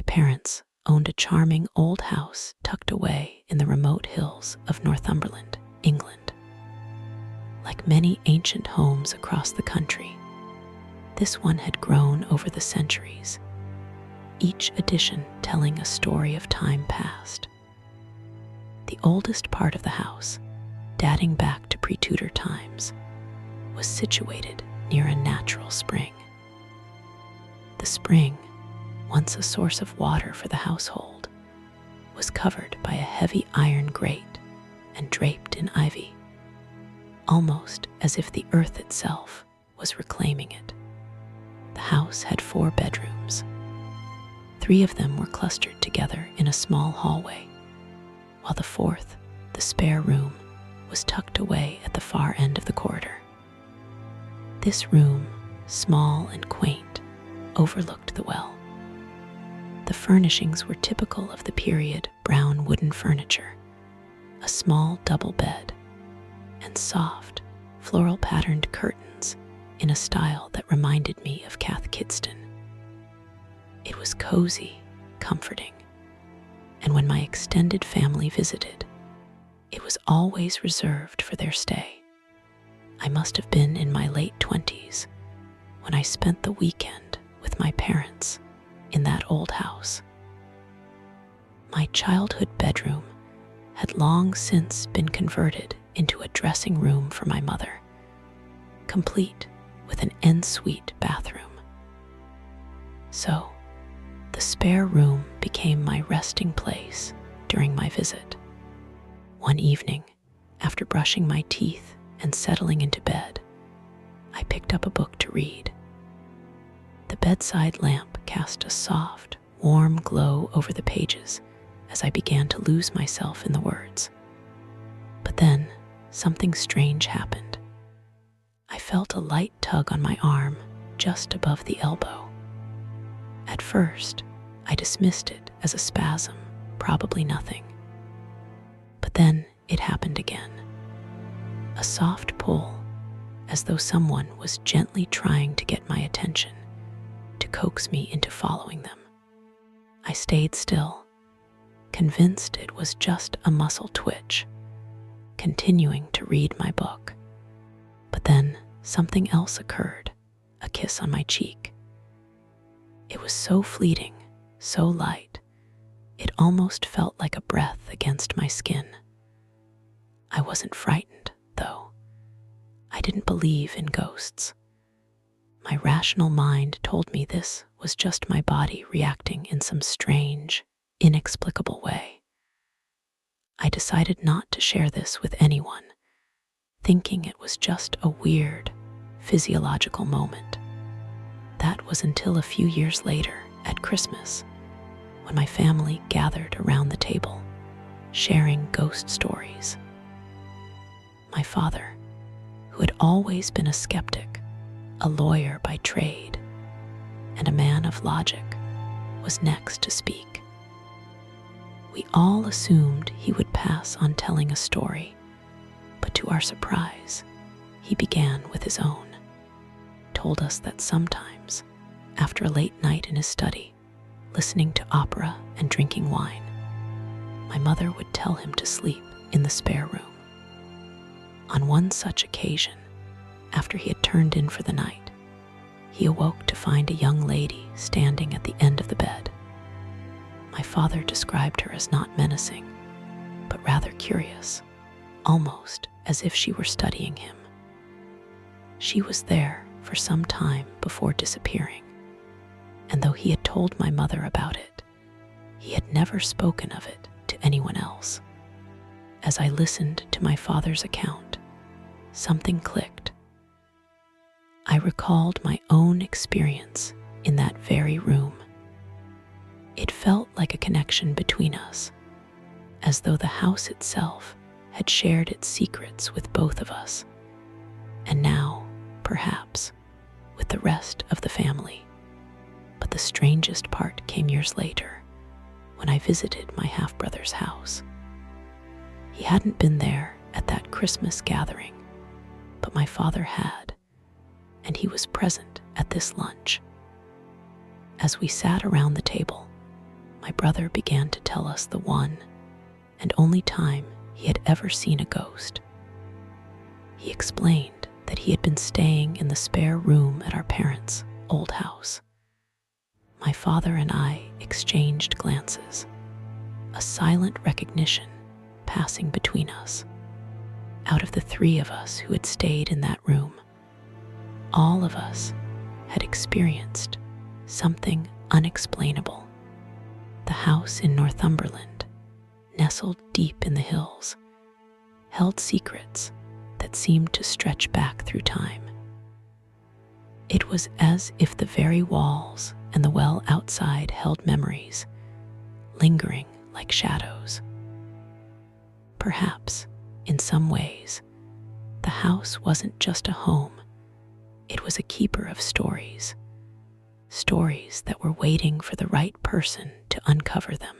My parents owned a charming old house tucked away in the remote hills of Northumberland, England. Like many ancient homes across the country, this one had grown over the centuries, each addition telling a story of time past. The oldest part of the house, dating back to pre-Tudor times, was situated near a natural spring. The spring, once a source of water for the household, was covered by a heavy iron grate and draped in ivy, almost as if the earth itself was reclaiming it. The house had 4 bedrooms. 3 of them were clustered together in a small hallway, while the 4th, the spare room, was tucked away at the far end of the corridor. This room, small and quaint, overlooked the well. The furnishings were typical of the period brown wooden furniture, a small double bed, and soft, floral-patterned curtains in a style that reminded me of Cath Kidston. It was cozy, comforting, and when my extended family visited, it was always reserved for their stay. I must have been in my late 20s when I spent the weekend with my parents in that old house. My childhood bedroom had long since been converted into a dressing room for my mother, complete with an ensuite bathroom. So, the spare room became my resting place during my visit. One evening, after brushing my teeth and settling into bed, I picked up a book to read. The bedside lamp cast a soft, warm glow over the pages as I began to lose myself in the words. But then, something strange happened. I felt a light tug on my arm just above the elbow. At first, I dismissed it as a spasm, probably nothing. But then it happened again. A soft pull, as though someone was gently trying to get my attention, to coax me into following them. I stayed still, convinced it was just a muscle twitch, continuing to read my book. But then something else occurred, a kiss on my cheek. It was so fleeting, so light, it almost felt like a breath against my skin. I wasn't frightened, though. I didn't believe in ghosts. My rational mind told me this was just my body reacting in some strange, inexplicable way. I decided not to share this with anyone, thinking it was just a weird, physiological moment. That was until a few years later, at Christmas, when my family gathered around the table, sharing ghost stories. My father, who had always been a skeptic, a lawyer by trade, and a man of logic, was next to speak. We all assumed he would pass on telling a story, but to our surprise, he began with his own. Told us that sometimes, after a late night in his study, listening to opera and drinking wine, my mother would tell him to sleep in the spare room. On one such occasion, after he had turned in for the night, he awoke to find a young lady standing at the end of the bed. My father described her as not menacing, but rather curious, almost as if she were studying him. She was there for some time before disappearing, and though he had told my mother about it, he had never spoken of it to anyone else. As I listened to my father's account, something clicked. I recalled my own experience in that very room. It felt like a connection between us, as though the house itself had shared its secrets with both of us, and now, perhaps, with the rest of the family. But the strangest part came years later, when I visited my half-brother's house. He hadn't been there at that Christmas gathering, but my father had, and he was present at this lunch. As we sat around the table, my brother began to tell us the one and only time he had ever seen a ghost. He explained that he had been staying in the spare room at our parents' old house. My father and I exchanged glances, a silent recognition passing between us. Out of the three of us who had stayed in that room, all of us had experienced something unexplainable. The house in Northumberland, nestled deep in the hills, held secrets that seemed to stretch back through time. It was as if the very walls and the well outside held memories, lingering like shadows. Perhaps, in some ways, the house wasn't just a home, it was a keeper of stories, stories that were waiting for the right person to uncover them.